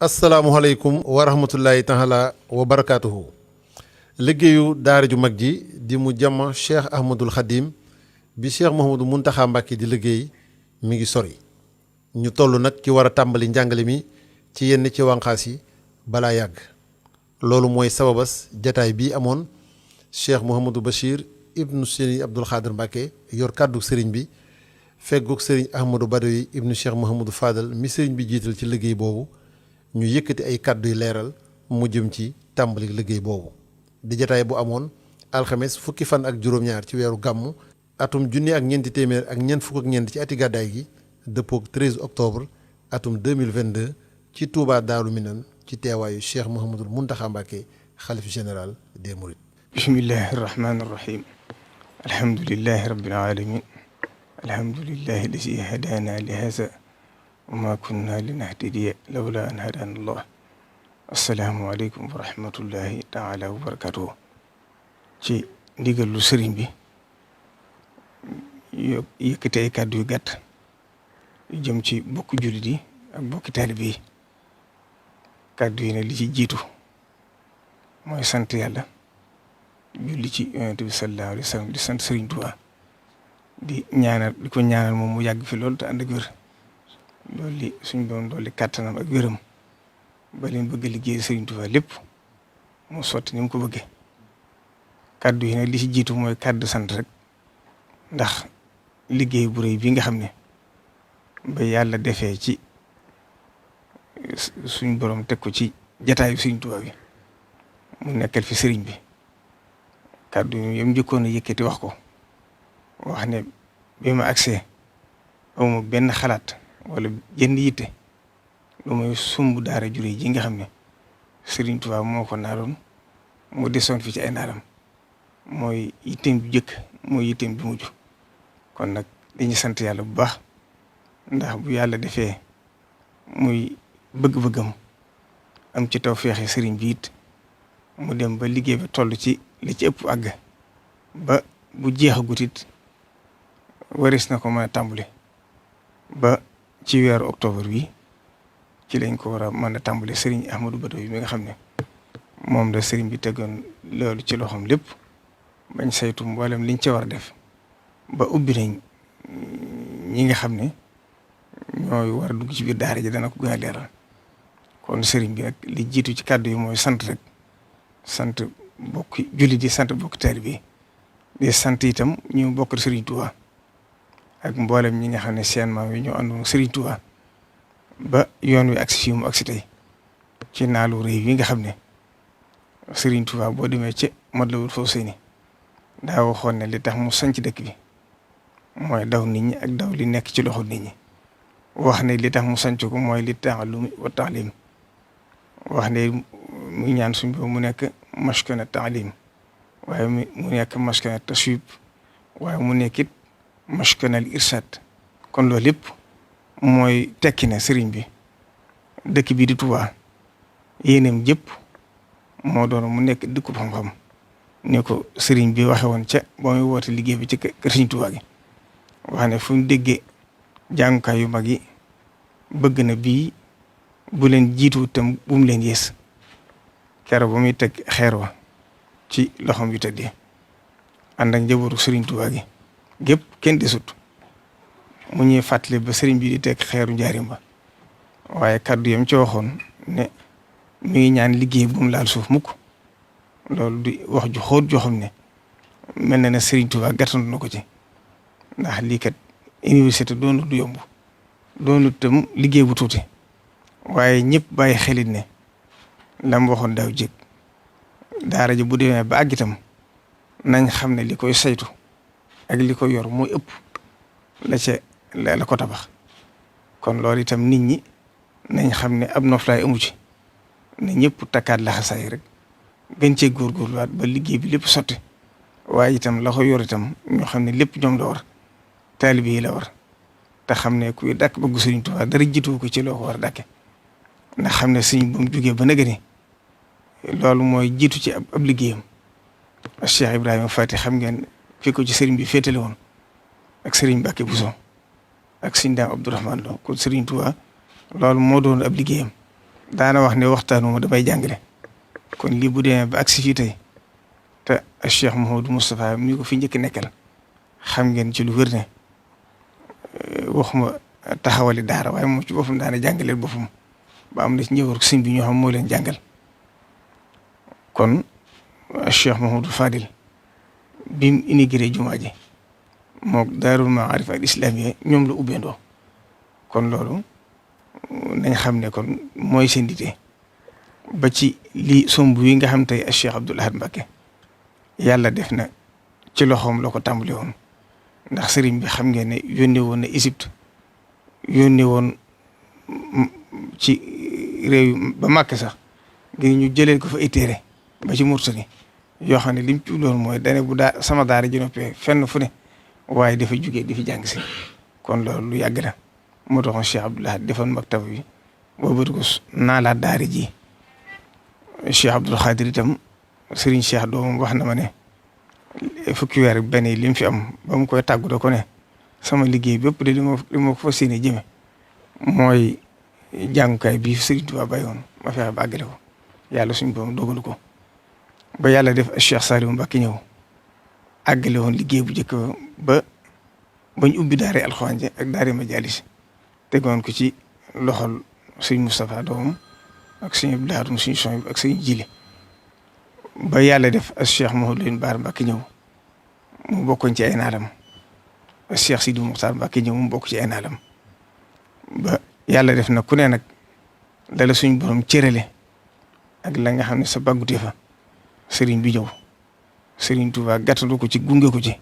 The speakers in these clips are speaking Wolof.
asalaamualeykum wa rahmatullahi taala wa barakaatuhu. liggéeyu daara ju mag ji di mu jàmm Cheikh Ahmadul Khadim bi Cheikh Mouhamadou Mountakha Mbacké di liggéey mi ngi sori ñu toll nag ci war a tàmbali njàngale mi ci yenn ci wànqaas yi balaa yàgg. loolu mooy sababas jataay bii amoon Cheikh Mouhamadou Bachir ibnu Serigne Abdoul Khadir Mbacké yor kàddu sëriñ bi fegguk Serigne Ahmadou Badawi ibnu Cheikh Mouhamadou Fadal mi sëriñ bi jiital ci liggéey boobu ñu yëkkati ay kàddu yu leeral mu jëm ci tàmbali liggéey boobu di jataay bu amoon alxames fukki fan ak juróom-ñaar ci weeru gàmmu atum junni ak ñeenti téeméer ak ñeent fukk ak ñeent ci ati gàddaay gi dëppook 13 octobre atum 2022 ci Touba Daaru Minan ci teewaayu Cheikh Mouhamadul Mountakha Mbacké xalif général des mourides. bismillahi rahmaani rahim alhamdulillahi rabbil alamin alhamdulillahi lazi hadana li haza wa ma kunna linahtadiya lawla an hadana allah assalaamu aleykum wa rahmatullahi taala wa barakatuhu. ci ndigalu sëriñ bi yëkkati ay kàddu yu gàtt yu jëm ci bokki jullit yi ak bokki taalib yi. kàddu yi ne li ci jiitu mooy sant yàlla julli ci yonent bi sallallahu alayhi wa sallam di sant Sëriñ Tuubaa di ko ñaanal moom mu yàgg fi loolu te ànd ak wér loolu li suñ doon dolli kàttanam ak wéram ba leen bëgg liggéey Sëriñ Tuubaa lépp mu sotti ni mu ko bëggee. kàddu yi ne li ci jiitu mooy kàddu sant rek ndax liggéey bu rëy bi nga xam ne ba yàlla defee ci suñ borom teg ko ci jataayu Sëriñ Tuubaa bi mu nekkal fi sëriñ bi kàddu yi yam njëkkoon a yëkkati wax ko wax ne bi ma agsee awma benn xalaat wala jenn yitte lu mooy sumb daara jure ji nga xam ne Sëriñ Tuubaa moo ko naaroon mu desoon fi ci ay naaram mooy yitteem bu jëkk mooy yitteem bu mujj. kon nag dañuy sant yàlla bu baax ndax bu yàlla defee muy bëgg-bëggam am ci tawfeexi sëriñ bi it mu dem ba liggéey ba toll ci li ci ëpp àgg ba bu jeexagut it waris na ko mën a tàmbali ba ci weeru octobre bi ci lañ ko war a mën a tàmbali sëriñ Ahmadou Badawi mi nga xam ne moom la sëriñ bi tegoon loolu ci loxoom lépp bañ saytu mboolem liñ ca war a def ba ubbi nañ ñi nga xam ne ñooy war a dugg ci biir daara ji dana ko gën a leeral. kon sëriñ bi nag li jiitu ci kàddu yi mooy sant rek sant bokki jullit yi sant bokki taalibe bi di sant itam ñu bokk Sëriñ Tuubaa ak mboolem ñi nga xam ne seen maam yi ñoo àndoon Sëriñ Tuubaa ba yoon wi agsi fii mu agsi tey ci naalu rëy wi nga xam ne Sëriñ Tuubaa boo demee ci Matlabul Fawzayni daa waxoon ne li tax mu sanc dëkk bi mooy daw nit ñi ak daw li nekk ci loxo nit ñi. wax ne li tax mu sanc ko mooy li ta'allum wa ta'lim wax ne mu ñaan suñ boobu mu nekk maskana ta'lim waaye mu nekk maskana taswib waaye mu nekk it maskana al irshad. kon loolu lépp mooy tekki ne sëriñ bi dëkk bi di Touba yéeneem jëpp moo doon mu nekk dëkku xam-xam ne ko sëriñ bi waxe woon ca ba muy woote liggéey bi ci kër Sëriñ Touba gi wax ne fu ñu déggee jàngukaay yu mag yi bëgg na bii bu leen jiitu tam bu mu leen yées. keroog ba muy teg xeer wa ci loxoom yu tëddee ànd ak njabootu Sëriñ Tuubaa gi gépp kenn desut mu ñuy fàttali ba sëriñ bi di teg xeeru njaarim ba waaye kaddu yam ci waxoon ne mi ngi ñaan liggéey bu mu laal suuf mukk loolu di wax ju xóot joo xam ne mel na ne Sëriñ Tuubaa gàttandu na ko ci ndax lii kat université doonut du yomb doonut tam liggéey bu tuuti waaye ñëpp bàyyi xelit ne lam waxoon daaw jég daara ji bu demee ba àgg itam nañ xam ne li koy saytu ak li ko yor mooy ëpp la ko tabax. kon loolu itam nit ñi nañ xam ne ab noflaay amu ci ne ñëpp takkaat laxasaay rek gën cee góorgóorluwaat ba liggéey bi lépp sotti waaye itam la ko yor itam ñoo xam ne lépp ñoom la war taalibe yi la war te xam ne kuy dàkk bëgg Sëriñ Tuubaa dara jiitu ko ci loo ko war a dàkke ndax xam ne sëriñ bu mu jógee ba nag ni loolu mooy jiitu ci ab liggéeyam. Cheikh Ibrahima Fati xam ngeen fi ko ci sëriñ bi féetale woon ak sëriñ Mbacke Bousso ak sëriñ Daam Abdourahmane Lo kon Sëriñ Tuubaa loolu moo doon ab liggéeyam daana wax ne waxtaanuma damay jàngale kon lii bu demee ba agsi fii tey te Cheikh Mouhamadou Moustapha mi ko fi njëkk nekkal xam ngeen ci lu wér ne waxuma taxawali daara waaye moom ci boppam daana jàngaleel boppam ba am na ci ñëwar sëñ bi ñoo xam moo leen jàngal kon Cheikh Mouhamadou Fadil bi mu inauguré jumaa ji mook Daarul Maarif al Islamiyya ñoom la ubbeendoo kon loolu nañ xam ne kon mooy seen dite ba ci lii somb yi nga xam tey Cheikh Abdoul Ahad Mbacké yàlla def na ci loxoom la ko tàmbali woon ndax sëriñ bi xam ngeen ne yónnee woon na Égypte yónnee woon ci réew ba Màkka sax ngir ñu jëlee ko fa ay téere ba ci Mauritanie yoo xam ne lim ci loolu mooy dane bu daa sama daara ji noppee fenn fu ne waaye dafa jugee di fi jàng si kon loolu lu yàgg la moo taxoon Cheikh Abdoul Ahad defoon maktaba bi boobu ko naa laa daara ji Cheikh Abdoul Khadir itam Serigne Cheikh doomam wax na ma ne fukki weer ak benn yi li mu fi am ba mu koy tàggu da ko ne sama liggéey bépp de li ma ko fas yéene jëme mooy jàngukaay bii Serigne Touba bàyyi woon ma fexe ba àggale ko yàlla suñu borom dogalu ko ba yàlla def Cheikh Saliou Mbacké ñëw àggale woon liggéey bu njëkk ba bañ ubbi daare alxuraan ji ak daare majalis tegoon ko ci loxol sëñ Moustapha doomam ak sëñ Abdou Lahad suñu son ak sëñ Jili ba yàlla def ak Cheikh Mouhamadou Lamine Bara Mbacké ñëw mu bokkoon ci ay naalam ak Cheikh Sidi Moukhtar Mbacké ñëw mu bokk ci ay naalam ba yàlla def na ku ne nag dala suñ borom cërale ak la nga xam ne sa bàggute fa sëriñ bi ñëw sëriñ Touba gàttandu ko ci gunge ko ci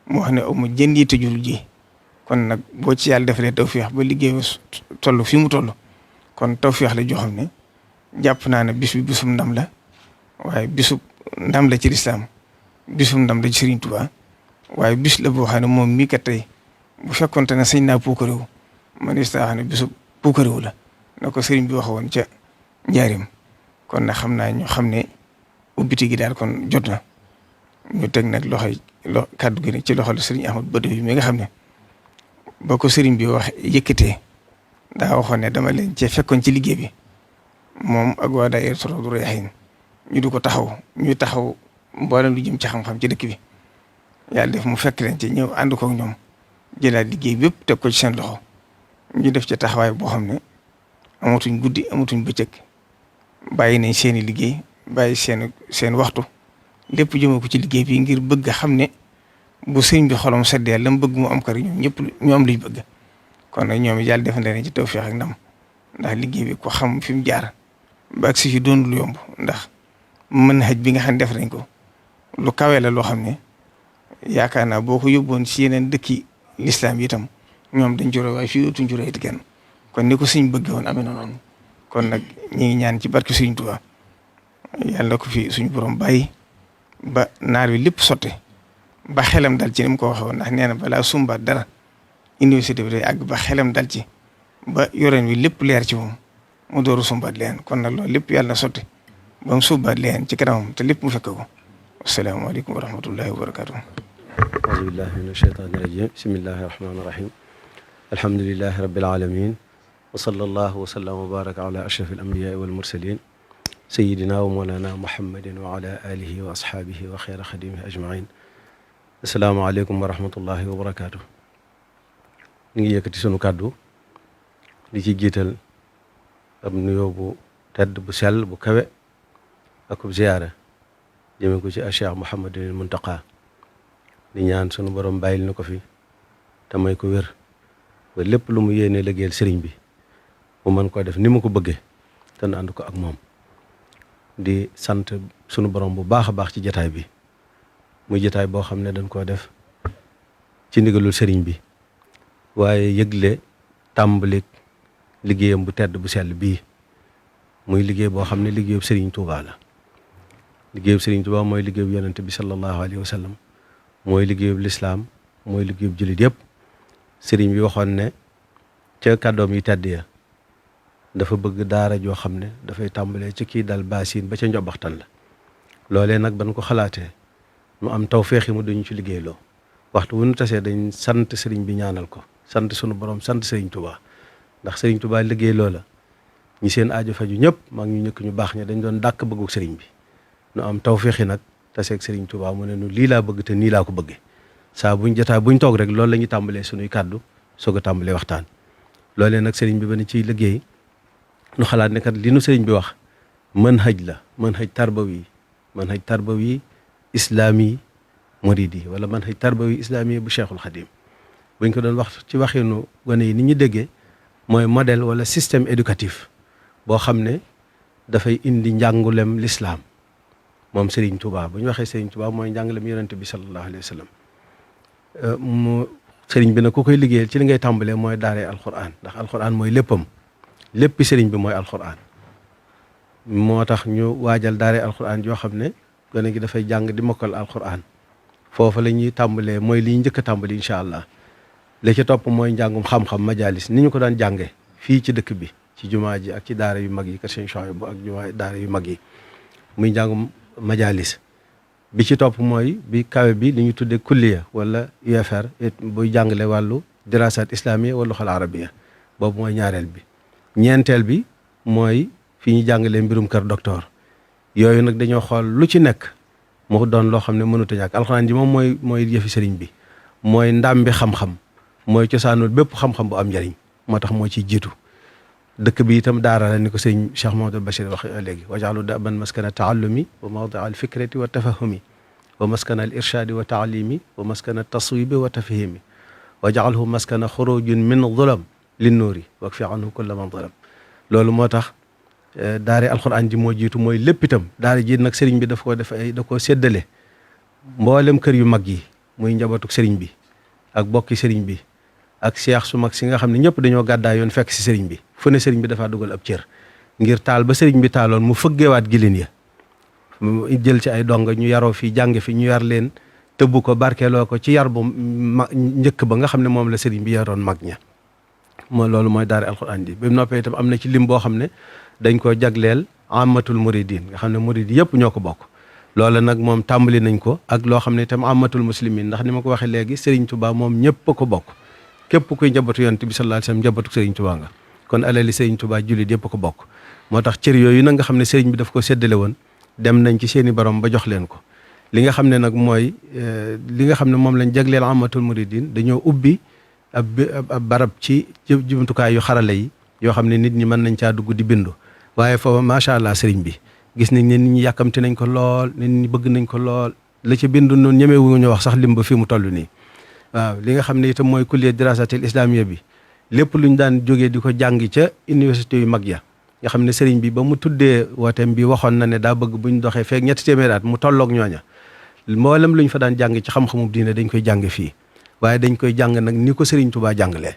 mu wax ne amu jëndi te jurul ji kon nag boo ci yàlla defalee tawfeex ba liggéey toll fi mu toll kon tawfeex la joo xam ne jàpp naa ne bis bi bisum ndam la waaye bisub ndam la ci lislaam bisum ndam la ci sëriñ Touba waaye bis la boo xam ne moom mii kat tey bu fekkonte ne sañ naa puukarewu man is naa xam ne bisub puukarewu la na ko sëriñ bi waxoon ca njaarim kon nag xam naa ñu xam ne ubbiti gi daal kon jot na ñu teg nag kàddu gi ci loxol sëriñ Ahmad Badawi mi nga xam ne ba ko sëriñ bi wax yëkkatee daa waxoon ne dama leen cee fekkoon ci liggéey bi moom ak waa daayira Rawdu Rayaahiin ñu du ko ñuy taxaw mboolem lu jëm ci xam-xam ci dëkk bi yàlla def mu fekk leen ci ñëw ànd kook ñoom jëlaat liggéey bi yëpp teg ko ci seen loxo ñu def ci taxawaay boo xam ne amatuñ guddi amatuñ bëccëg bàyyi nañ seeni liggéey bàyyi seen waxtu lépp jëmee ko ci liggéey bi ngir bëgg xam ne bu sëñ bi xolam seddee la mu bëgg mu am kër ñoom ñëpp ñu am luñ bëgg kon nag ñoom yàlla def na leen ci tawfeex ak ndam ndax liggéey bi ko xam fi mu jaar ba ak si fi doon lu yomb ndax mën xëj bi nga xam ne def nañ ko lu kawe la loo xam ne yaakaar naa boo ko yóbboon ci yeneen dëkki lislaam yi itam ñoom dañ jure waaye fii dootuñ jure it kenn kon ni ko suñ bëggee woon amee na noonu kon nag ñi ngi ñaan ci barke Sëriñ Tuubaa yàlla ko fi suñu borom bàyyi ba naar wi lépp sotte ba xelam dal ci ni mu ko waxee woon ndax nee na balaa sumbaat dara université bi day àgg ba xelam dal ci ba yoreen wi lépp leer ci moom mu dooru sumbaat leen kon nag loolu lépp yàlla na sotti ba mu sumbaat leen ci kanamam te lépp mu fekk ko asalaamaaleykum wa rahmatullahi wa barakatuh auzu billahi min asheytaani rajim bismillahi rahmaani rahim alhamdulilahi rabbil alamin wa sallallahu wa sallam wa baraka ala ashraf al anbiyaai wal mursalin sayidina wa mawlana muhammadin wa ala alihi wa ashaabihi wa xeyra xadimihi ajmain asalaamaaleykum wa rahmatullahi wa barakatuh ñu ngi yëkkati sunu kàddu di ci jiital ab nuyoo bu tedd bu sell bu kawe ak bu ziyaara jëme ko ci Cheikh Mouhamadul Muntaqa di ñaan sunu borom bàyyil na ko fi te may ko wér ba lépp lu mu yéene liggéeyal sëriñ bi mu mën koo def ni mu ko bëggee te nu ànd ko ak moom di sant sunu borom bu baax a baax ci jataay bi muy jataay boo xam ne dañ koo def ci ndigalul sëriñ bi waaye yëgle tàmbalik liggéeyam bu tedd bu sell bii muy liggéey boo xam ne liggéeyub sëriñ Touba la liggéeyub sëriñ Touba mooy liggéeyub yonente bi sallallahu alayhi wa sallam mooy liggéeyub lislaam mooy liggéeyub jullit yëpp sëriñ bi waxoon ne ca kàddoom yi tedd ya dafa bëgg daara joo xam ne dafay tàmbalee ci kii dal baasin ba ca njobaxtan la loolee nag ban ko xalaatee mu am tawfeex yi mu duñu ci liggéeyloo waxtu wu ñu tasee dañ sant sëriñ bi ñaanal ko sant sunu borom sant sëriñ Touba ndax sëriñ Touba liggéey loola ñi seen aajo faju ñëpp mag ñu ñëkk ñu baax ña dañ doon dàkk bëggu sëriñ bi nu am tawféexi nag taseeg sëriñ Tuubaa mu ne nu lii laa bëgg te nii laa ko bëggee saa buñ jotaa buñ toog rek loolu la ñuy tàmbalee suñuy kàddu soog a tàmbalee waxtaan loolee nag sëriñ bi ba ne ciy liggéey nu xalaat ne kat li nu sëriñ bi wax manhaj la manhaj tarbawi islaami muridi wala manhaj tarbawi islaami bu Cheikhul Khadim buñ ko doon wax ci waxinu gone yi ni ñu déggee mooy modèle wala système éducatif boo xam ne dafay indi njàngulem lislaam moom Serigne Touba bu ñu waxee Serigne Touba mooy njàngalem yonent bi sallallahu alayhi wa sallam mu Serigne bi nag ku koy liggéeyal ci li ngay tàmbalee mooy daaree alquran ndax alquran mooy léppam léppi Serigne bi mooy alquran moo tax ñu waajal daaree alquran yoo xam ne gone gi dafay jàng di mokkal alquran foofa la ñuy tàmbalee mooy li ñu njëkk a tàmbali incha allah li ci topp mooy njàngum xam-xam majalis ni ñu ko daan jànge fii ci dëkk bi ci jumaa ji ak ci daara yu mag yi kër Sëñ Suhaybu ak jumaa daara yu mag yi muy njàngum majalis bi ci topp mooy bi kawe bi li ñu tuddee kulliya wala UFR buy jàngale wàllu dirasat islamiyya wala luxal arabiyya boobu mooy ñaareel bi ñeenteel bi mooy fi ñu jàngalee mbirum kër docteur yooyu nag dañoo xool lu ci nekk mu doon loo xam ne mënut a ñàkk alxuraan ji moom mooy yëfi sëriñ bi mooy ndam bi xam-xam mooy cosaanul bépp xam-xam bu am njariñ moo tax moo ciy jiitu dëkk bi itam daara la ni ko sëriñ Cheikh Mahamadul Bachir wax léegi wajaalu daban maskana taallumi wa mawdia al fikrati wa tafahumi wa maskana al irshadi wa taalimi wa maskana taswibi wa tafhimi wajaalhu maskana xurujin min zulam lin nuuri wakfi anhu kulla man zalam loolu moo tax daare alxuraan ji moo jiitu mooy lépp itam daara ji nag sëriñ bi daf ko def da koo séddale mboolem kër yu mag yi muy njabootuk sëriñ bi ak bokki sëriñ bi ak seex su mag si nga xam ne ñëpp dañoo gàddaay yoon fekk si sëriñ bi fu ne sëriñ bi dafaa dugal ab cër ngir taal ba sëriñ bi taaloon mu fëggeewaat gilin ya mu jël ci ay donga ñu yaroo fii jàng fi ñu yar leen tëbb ko barkeeloo ko ci yar bu njëkk ba nga xam ne moom la sëriñ bi yaroon mag ña moo loolu mooy daara alxuraan ji bi mu noppee itam am na ci lim boo xam ne dañ ko jagleel amatul muridin nga xam ne murid yëpp ñoo ko bokk loola nag moom tàmbali nañ ko ak loo xam ne itam amatul muslimin ndax ni ma ko waxee léegi Serigne Touba moom ñëpp a ko bokk képp kuy njabootu yonent bi sallallahu alayhi wasallam njabootu Serigne Touba nga kon alali Serigne Touba jullit yëpp a ko bokk moo tax cër yooyu nag nga xam ne Serigne bi daf ko séddale woon dem nañ ci seeni borom ba jox leen ko li nga xam ne nag mooy li nga xam ne moom lañ jagleel amatul muridin dañoo ubbi ab barab ci jumtukaay yu xarala yi yoo xam ne nit ñi mën nañ caa dugg di bindu waaye foofa macha allah Serigne bi gis nañ ne nit ñi yàkkamti nañ ko lool nit ñi bëgg nañ ko lool la ci bindu noonu ñemewu ñu wax sax lim ba fi mu toll nii waaw li nga xam ne itam mooy kulliya dirasatil islamiyya bi lépp lu ñu daan jógee di ko jàng ca université yu mag ya nga xam ne Serigne bi ba mu tuddee wooteem bi waxoon na ne daa bëgg buñ doxee feek 3 téeméeri at mu tolloog ñooña mboolem lu ñu fa daan jàng ci xam-xamu diine dañ koy jàng fii waaye dañ koy jàng nag ni ko Serigne Touba jàngalee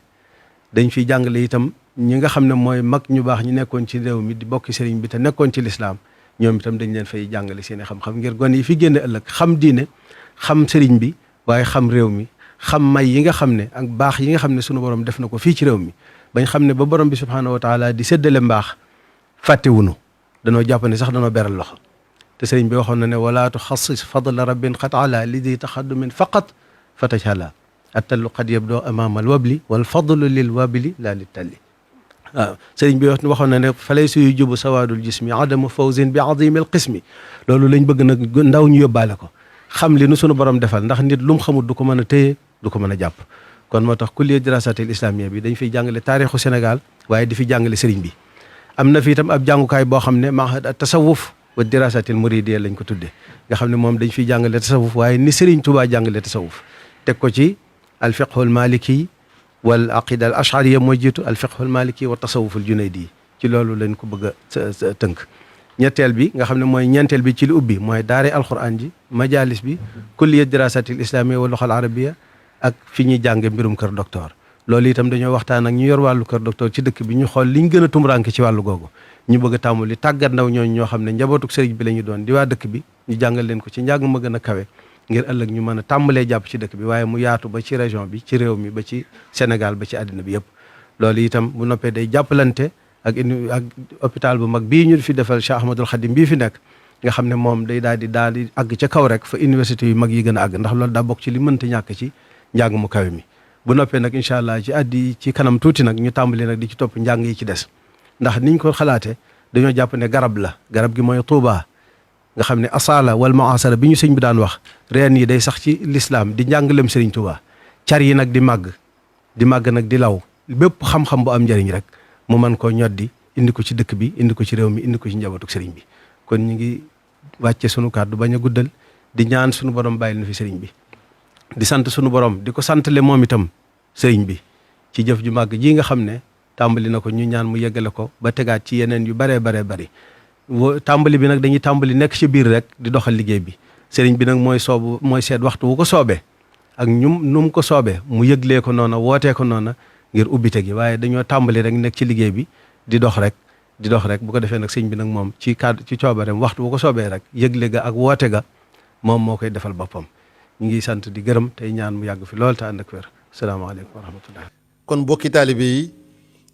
dañ fiy jàngale itam ñi nga xam ne mooy mag ñu baax ñu nekkoon ci réew mi di bokki Serigne bi te nekkoon ci lislaam ñoom itam dañ leen fay jàngale seen i xam-xam ngir gone yi fi génne ëllëg xam diine xam Serigne bi waaye xam réew mi xam may yi nga xam ne ak baax yi nga xam ne sunu borom def na ko fii ci réew mi bañ xam ne ba borom bi subhaanahu wa taala di séddale mbaax fàttewunu danoo jàpp ne sax danoo beral loxo te Serigne bi waxoon na ne wala tuxassis fadla rabbin xat ala li di taxaddumin faqat fatajhala attallu qad yabdoo amaama al wabli wal fadlu lil wabli laa li talli waaw Serigne bi waxoon na ne falay suyu jubu sawaadul jismi adamu fawzin bi azimil qismi loolu lañ bëgg nag ndaw ñu yóbbaale ko xam li nu sunu borom defal ndax nit lu mu xamul du ko mën a téye du ko mën a jàpp kon moo tax kulliya dirasatil islamiyya bi dañ fiy jàngale taarixu Sénégal waaye di fi jàngale Serigne bi am na fi itam ab jàngukaay boo xam ne mahad tasawuf wa dirasatil muridiyya lañ ko tudde nga xam ne moom dañ fiy jàngale tasawuf waaye ni Serigne Touba jàngale tasawuf teg ko ci al fiqhul maliki wal aqida al ashariya mooy jiitu al fiqhul maliki wa tasawuful junaydi ci loolu lañ ko bëgg a tënk ñetteel bi nga xam ne mooy ñeenteel bi ci li ubbi mooy daare alquran ji majalis bi kulliya dirasatil islamiyya wa lughal arabiyya ak fi ñuy jànge mbirum kër docteur loolu itam dañoo waxtaan ak ñu yor wàllu kër docteur ci dëkk bi ñu xool liñ gën a tumuraanke ci wàllu googu ñu bëgg a tàmbali tàggat ndaw ñooñu ñoo xam ne njabootuk sëriñ bi la ñu doon di waa dëkk bi ñu jàngal leen ko ci njàng ma gën a kawe ngir ëllëg ñu mën a tàmbalee jàpp ci dëkk bi waaye mu yaatu ba ci région bi ci réew mi ba ci Sénégal ba ci àddina bi yëpp loolu itam bu noppee day jàppalante ak hôpital bu mag bii ñu fi defal Cheikh Ahmadul Khadim bii fi nekk nga xam ne moom day daal di àgg ca kaw rek fa université yu mag yi gën a àgg ndax loolu daa bokk ci li mënta ñàkk ci njàng mu kawe mi bu noppee nag incha allah ci kanam tuuti nag ñu tàmbali nag di ci topp njàng yi ci des ndax niñ ko xalaate dañoo jàpp ne garab la, garab gi mooy Tuubaa nga xam ne asala wal muasara bi ñu sëñ bi daan wax reen yi day sax ci lislaam di njàngalem sëriñ Tuubaa, car yi nag di màgg nag di law, bépp xam-xam bu am njëriñ rek mu mën koo ñoddi indi ko ci dëkk bi, indi ko ci réew mi, indi ko ci njabootu sëriñ bi. kon ñu ngi wàcce sunu kàddu bañ a guddal, di ñaan sunu borom bàyyil na fi sëriñ bi, di sant sunu borom di ko santale moom itam sëriñ bi ci jëf ju màgg ji nga xam ne tàmbali na ko, ñu ñaan mu yeggale ko ba tegaat ci yeneen yu baree bari. tàmbali bi nag dañuy tàmbali nekk ci biir rek di doxal liggéey bi. sëriñ bi nag mooy seet waxtu wu ko soobee ak nu mu ko soobee mu yëglee ko noona, wootee ko noona ngir ubbite gi, waaye dañoo tàmbali rek nekk ci liggéey bi di dox rek bu ko defee nag sëriñ bi nag moom ci coobareem waxtu wu ko soobee rek yëgle ga ak woote ga moom moo koy defal boppam. ñu ngi sant di gërëm tey ñaan mu yàgg fi lool te ànd ak wér. salaamaaleykum wa rahmatullah. kon mbokki taalibe yi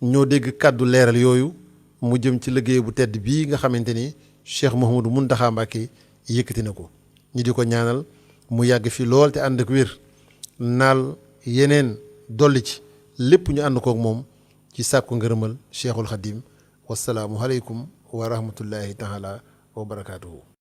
ñoo dégg kàddu leeral yooyu mu jëm ci liggéey bu tedd bii nga xamante ni Cheikh Mouhamadou Mountakha Mbacké yëkkati na ko, ñu di ko ñaanal mu yàgg fi lool te ànd ak wér, naal yeneen dolli ci lépp ñu ànd kook moom ci sàkku ngërëmal Cheikhul Khadim. wasalaamu aleykum wa rahmatullahi taala wa barakaatuhu.